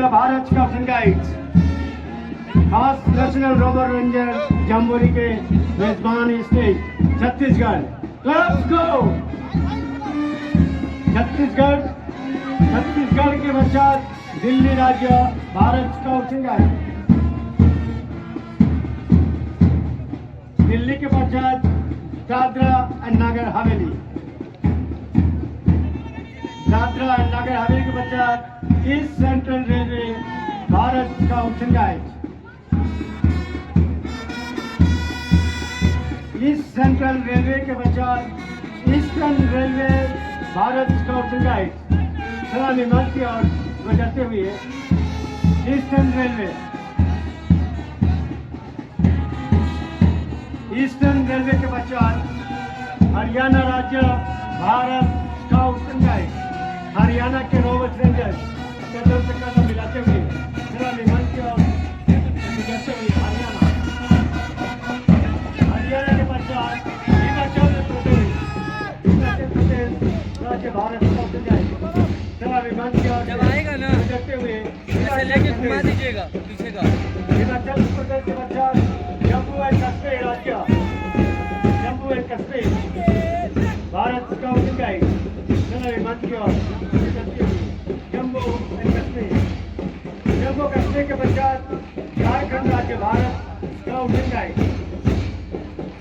राज्य Bharat scouts and guides खास national rover ranger jamboree के मेजबान state Chhattisgarh. Let's go Chhattisgarh. Chhattisgarh के पश्चात दिल्ली राज्य Bharat scouts and guides. Delhi के पश्चात दादरा एंड नगर हवेली। दादरा एंड नगर हवेली के पश्चात east central railway Bharat scouts and guides. East central railway के पश्चात eastern railway Bharat scouts and guides. सलामी मंच की ओर गुजरते हुए ईस्टर्न रेलवे। ईस्टर्न रेलवे के पश्चात हरियाणा राज्य Bharat scouts and guides. Haryana के रोवर्स रेंजर्स कदम से कदम मिलाते हुए सलामी मंच की ओर गुजरते हुए हरियाणा। हरियाणा के पश्चात हिमाचल प्रदेश राज्य भारत स्काउट्स एंड गाइड्स। सलामी मंच की ओर जब आएगा ना गुजरते हुए ऐसे लेके घुमा दीजिएगा पीछे का। हिमाचल प्रदेश के पश्चात जम्मू एंड कश्मीर राज्य। Jammu and Kashmir Bharat scouts and guides. सलामी मंच की ओर गुजरते हुए जम्मू एंड कश्मीर। जम्मू कश्मीर के पश्चात झारखंड राज्य Bharat scouts and guides.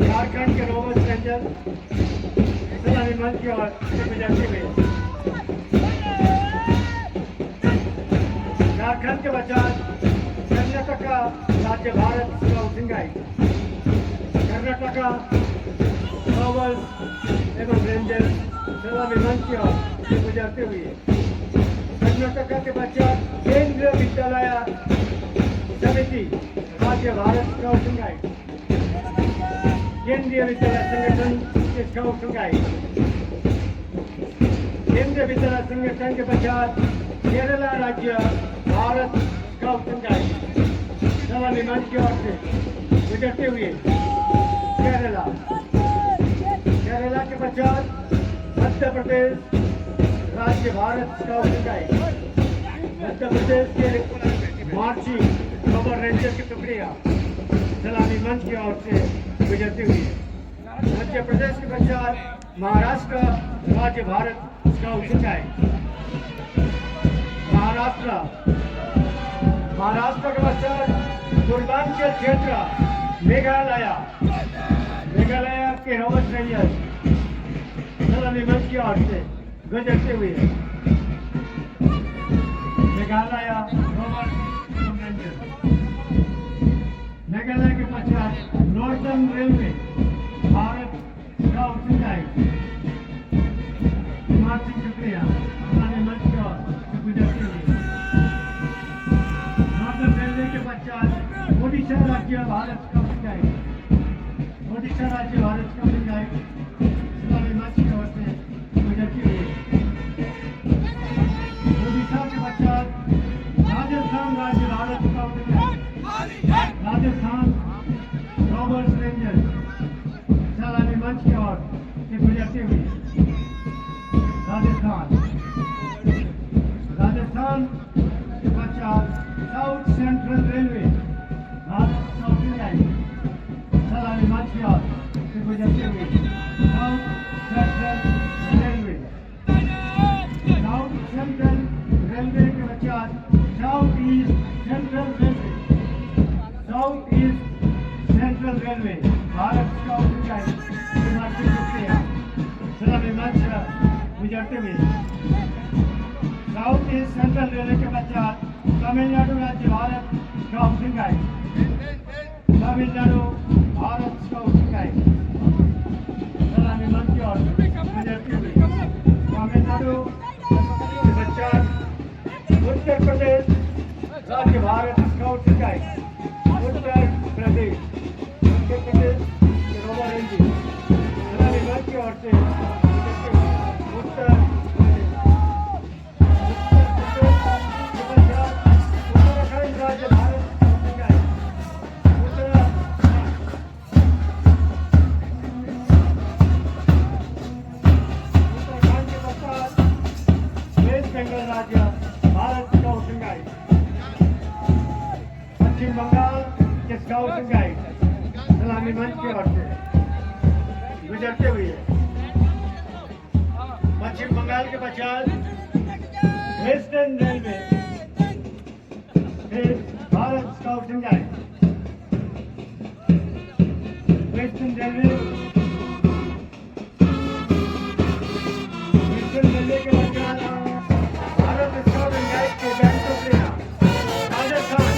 Jharkhand के रोवर्स रेंजर सलामी मंच की ओर गुजरते हुए झारखंड के पश्चात कर्नाटका राज्य Bharat scouts and guides. Karnataka rovers एवं रेंजर सलामी मंच की ओर गुजरते हुए कर्नाटका के पश्चात केंद्रीय विद्यालय समिति राज्य भारत स्काउट्स एंड गाइड्स। केंद्रीय विद्यालय संगठन के स्काउट्स एंड गाइड्स। केंद्रीय विद्यालय संगठन के पश्चात केरला राज्य भारत स्काउट्स एंड गाइड्स। सलामी मंच की ओर से गुजरते हुए केरला। केरला के पश्चात मध्य प्रदेश राज्य Bharat scouts and guides. Madhya Pradesh के मार्चिंग रोवर रेंजर की टुकड़ियां सलामी मंच की ओर से गुजरती हुई। मध्य प्रदेश के पश्चात महाराष्ट्र राज्य Bharat scouts and guides. Maharashtra के पश्चात पूर्वांचल क्षेत्र मेघालय। मेघालय के रोवर्स रेंजर्स सलामी मंच की ओर से गुजरते हुए मेघालय रोवर्स रेंजर्स। मेघालय के पश्चात northern railway Bharat scouts and guides. Marching टुकड़ियां सलामी मंच की ओर से गुजरते हुए नॉर्दर्न रेलवे के पश्चात ओडिशा राज्य Bharat scouts and guides. Odisha राज्य भारत स्काउट्स एंड गाइड्स सलामी मंच की ओर से गुजरती हुई ओडिशा के पश्चात राजस्थान राज्य Bharat scouts and guides. Rajasthan rovers rangers सलामी मंच की ओर से गुजरती हुई राजस्थान। राजस्थान के पश्चात south central railway Bharat scouts and guides. सलामी मंच की ओर से गुजरते हुए south central railway. South central railway के पश्चात south east central railway. South east central railway Bharat scouts and guides की मार्चिंग टुकड़ियां सलामी मंच गुजरते हुए साउथ ईस्ट सेंट्रल रेलवे के पश्चात तमिलनाडु राज्य Bharat scouts and guides. Tamil Nadu Bharat scouts and guides सलामी मंच की ओर गुजरते हुए तमिलनाडु के पश्चात उत्तर प्रदेश राज्य Bharat scouts and guides. Uttar Pradesh के रोवर रेंजर्स सलामी मंच की ओर से गुजरते हुए उत्तर प्रदेश उत्तराखंड राज्य भारत स्काउट्स एंड गाइड्स। पश्चिम बंगाल के स्काउट एंड गाइड सलामी मंच की ओर से गुजरते हुए पश्चिम बंगाल के पश्चात वेस्टर्न रेलवे, फिर Bharat scout and guide, western railway, western railway के पश्चात भारत स्काउट एंड गाइड के बैंड को प्लेयर राजस्थान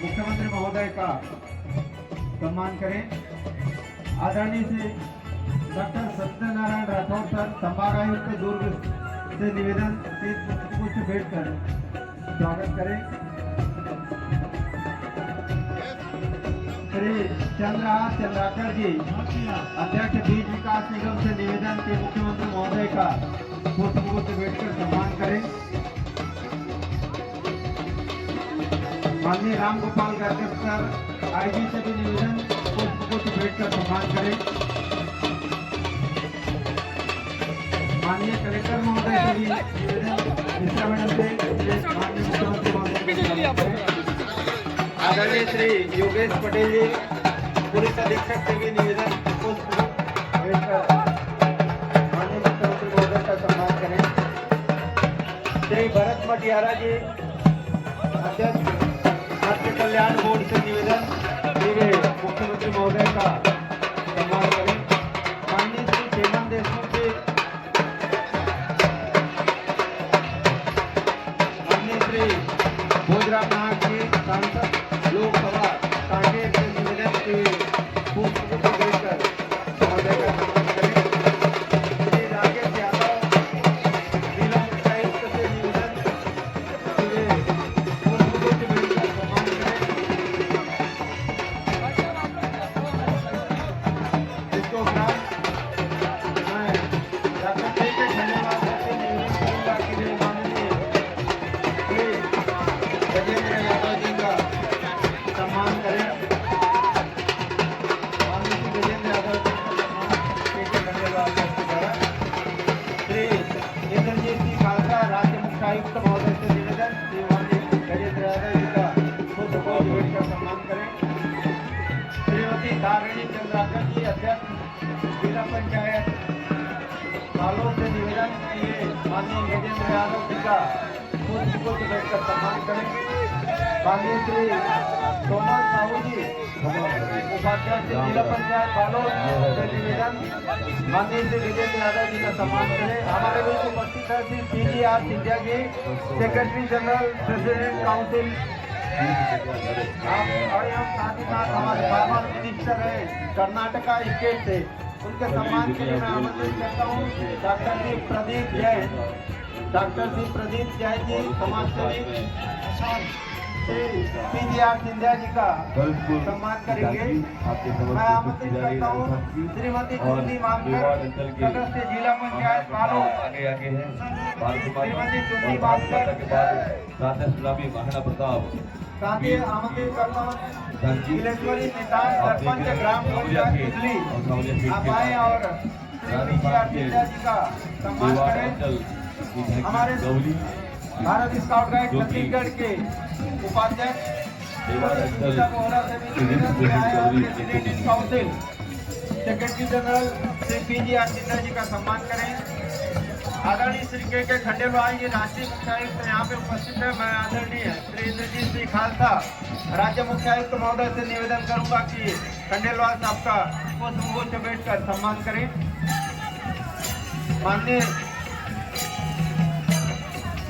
मुख्यमंत्री महोदय का सम्मान करें। आदरणीय श्री डॉक्टर सत्यनारायण राठौर सर संभागायुक्त दुर्ग से निवेदन के पुष्प भेंट कर स्वागत करें। श्री चंद्रहास चंद्राकर जी अध्यक्ष बीज विकास निगम से निवेदन के मुख्यमंत्री महोदय का पुष्प भेंट कर सम्मान करें। माननीय राम गोपाल गर्ग सर आईजी से भी निवेदन पुष्प भेंट कर सम्मान करें। माननीय कलेक्टर महोदय से भी निवेदन मैडम से माननीय मुख्यमंत्री महोदय। आदरणीय श्री योगेश पटेल जी पुलिस अधीक्षक से भी निवेदन पुष्प भेंट कर माननीय मुख्यमंत्री महोदय का सम्मान करें। श्री भरत मटियारा जी अध्यक्ष मत्स्य कल्याण बोर्ड से निवेदन मुख्यमंत्री महोदय का सम्मान करें। माननीय श्री चेतन देशमुख जी, माननीय श्री भोजराम नाग जी सांसद लोकसभा कांकेर से निवेदन के पुष्प भेंट कर महोदय का सम्मान करें। श्री राकेश यादव जिला उपायुक्त से निवेदन आयुक्त महोदय से निवेदन गजेंद्र यादव जी का पुष्प भेंट कर सम्मान करें। श्रीमती धारिणी चंद्राकर जी अध्यक्ष जिला पंचायत बालोद से निवेदन किए माननीय गजेंद्र यादव जी का पुष्प भेंट कर सम्मान करें। माननीय श्री सोमल साहू जी उपाध्यक्ष जिला पंचायत बालोद से निवेदन माननीय श्री गजेंद्र यादव जी का सम्मान करें। हमारे बीच उपस्थित है Shri PGR Scindia ji secretary general president council और हम साथ ही साथ हमारे फार्मर मिनिस्टर है कर्नाटका स्टेट से उनके सम्मान के लिए मैं आमंत्रित करता हूँ डॉक्टर जी प्रदीप जैन। डॉक्टर जी प्रदीप जैन जी समाज सेवी श्री पीजीआर सिंधिया जी का सम्मान करेंगे। मैं आमंत्रित करता हूँ श्रीमती चुन्नी मानकर सदस्य जिला पंचायत बालो। श्रीमती चुन्नी मानकर महाराणा प्रताप साथ ही आमंत्रित करता हूँ बिलेश्वरी नितान सरपंच ग्राम पंचायत बिजली। आप आए और श्री पीजीआर सिंधिया जी का सम्मान करें। हमारे भारत स्काउट गाइड छत्तीसगढ़ के उपाध्यक्ष president council secretary general Shri PGR Scindia ji का सम्मान करें। आदरणीय श्री के खंडेलवाल जी राष्ट्रीय मुख्यायुक्त यहाँ पे उपस्थित है। मैं आदरणीय श्री इंद्रजीत सिंह खालसा राज्य मुख्यायुक्त महोदय से निवेदन करूंगा कि खंडेलवाल साहब का पुष्पगुच्छ बैठकर सम्मान करें। माननीय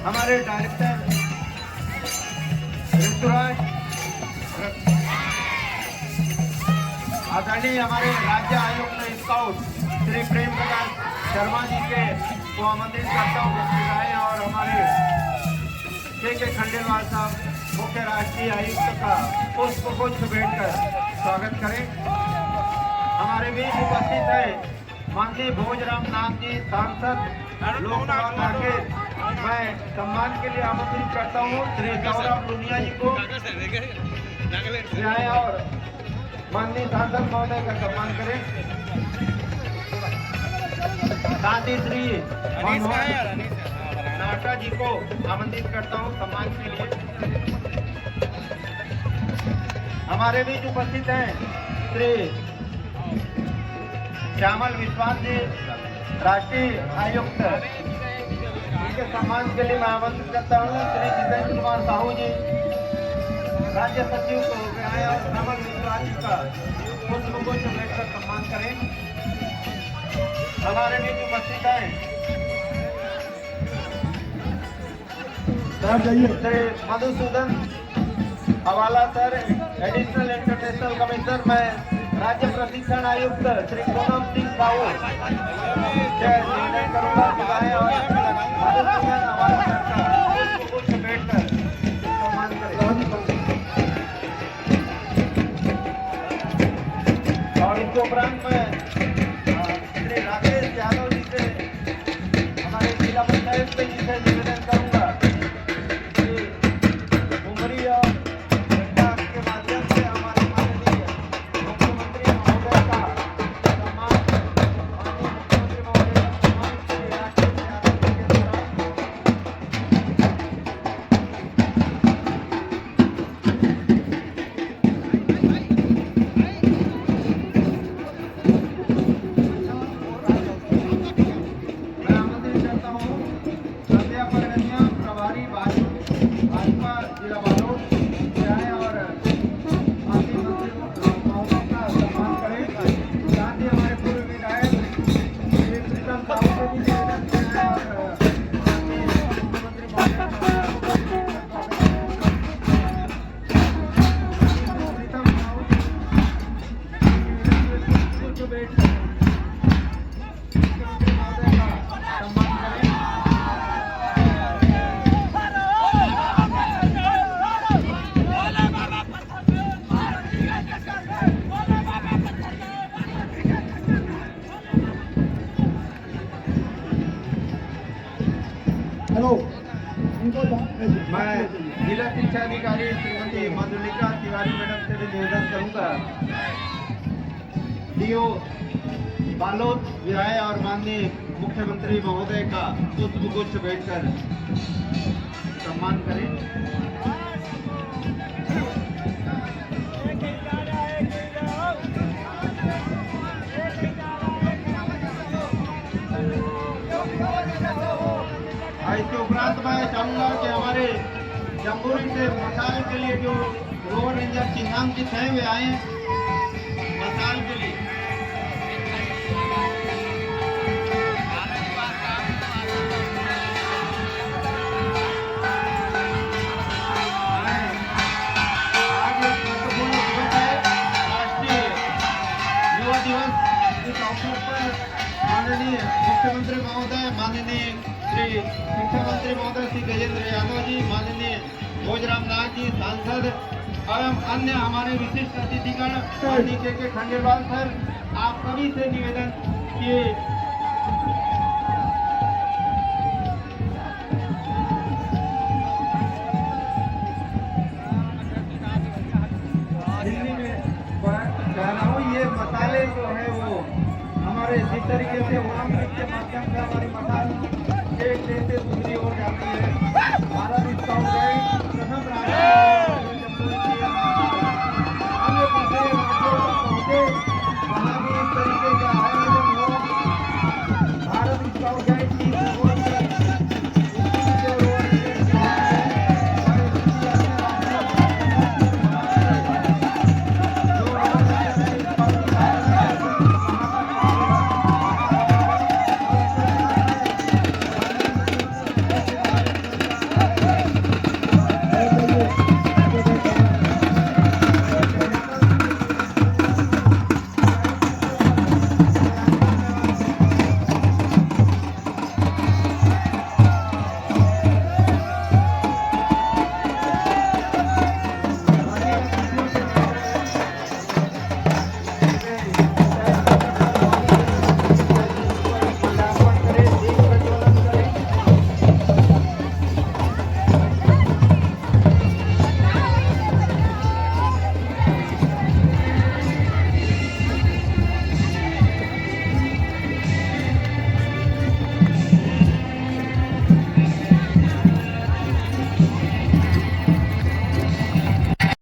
हमारे डायरेक्टर ऋतुराज आदरणीय हमारे राज्य आयुक्त स्काउट श्री प्रेम प्रकाश शर्मा जी के को आमंत्रित करता हूँ राय और हमारे के खंडेलवाल साहब मुख्य राष्ट्रीय आयुक्त का पुष्पगुच्छ भेंटकर स्वागत करें। हमारे बीच उपस्थित है माननीय भोजराम नाथ जी सांसद लोकसभा कांग्रेस। मैं सम्मान के लिए आमंत्रित करता हूँ श्री गौरव लुनिया जी को आए और माननीय सांसद महोदय का सम्मान करें। साथ ही श्री नाटा जी को आमंत्रित करता हूँ सम्मान के लिए। हमारे बीच उपस्थित हैं श्री श्यामल विश्वास जी राष्ट्रीय आयुक्त। उनके सम्मान के लिए मैं आमंत्रित करता हूँ श्री जितेंद्र कुमार साहू जी राज्य सचिव को आए और श्यामल विश्वास जी का पुष्पगुच्छ भेंटकर सम्मान करें। हमारे बीच उपस्थित है श्री मधुसूदन हवाला सर एडिशनल इंटरनेशनल कमिश्नर। मैं राज्य प्रशिक्षण आयुक्त श्री पूनम सिंह साहू से निवेदन करूंगा कि आए और मधुसूदन हवाला सर का पुष्पगुच्छ भेंटकर सम्मान करें। और इसके उपरांत में श्री राकेश यादव जी से हमारे जिला पंचायत जी से निवेदन करूंगा कि उमरी और घंटा के माध्यम से हमारे माननीय मुख्यमंत्री महोदय का सम्मान माननीय मुख्यमंत्री महोदय का सम्मान श्री राकेश यादव जी के द्वारा मैं आमंत्रित करता हूँ संध्या परगनिया प्रभारी भाजपा जिला बालोद से आए और माननीय मंत्री महोदय का सम्मान करें। साथ ही हमारे पूर्व विधायक श्री प्रीतम साहू को भी निवेदन किया है और माननीय मुख्यमंत्री महोदय का प्रीतम साहू जी बैठ मुख्यमंत्री महोदय का सम्मान करें। हेलो मैं जिला शिक्षा अधिकारी श्रीमती मधुलिका तिवारी मैडम से भी निवेदन करूंगा डीओ बालोद विधायक और माननीय मुख्यमंत्री महोदय का पुष्पगुच्छ भेंटकर सम्मान करें। इसके उपरांत मैं चाहूंगा कि हमारे जम्बूरी से मसाल के लिए जो रोड रेंजर चिन्हांकित हैं वे आए मसाल के लिए। आज एक महत्वपूर्ण दिवस है, राष्ट्रीय युवा दिवस। इस अवसर पर शिक्षा मंत्री महोदय श्री गजेंद्र यादव जी, माननीय भोजराम नाथ जी सांसद एवं अन्य हमारे विशिष्ट अतिथिगण माननीय के खंडेलवाल सर, आप सभी से निवेदन किए हिंदी में कह रहा हूँ, ये मसाले जो है वो हमारे जिस तरीके से वाम के माध्यम से हमारी मसाल एक देश से दूसरी ओर जाती है,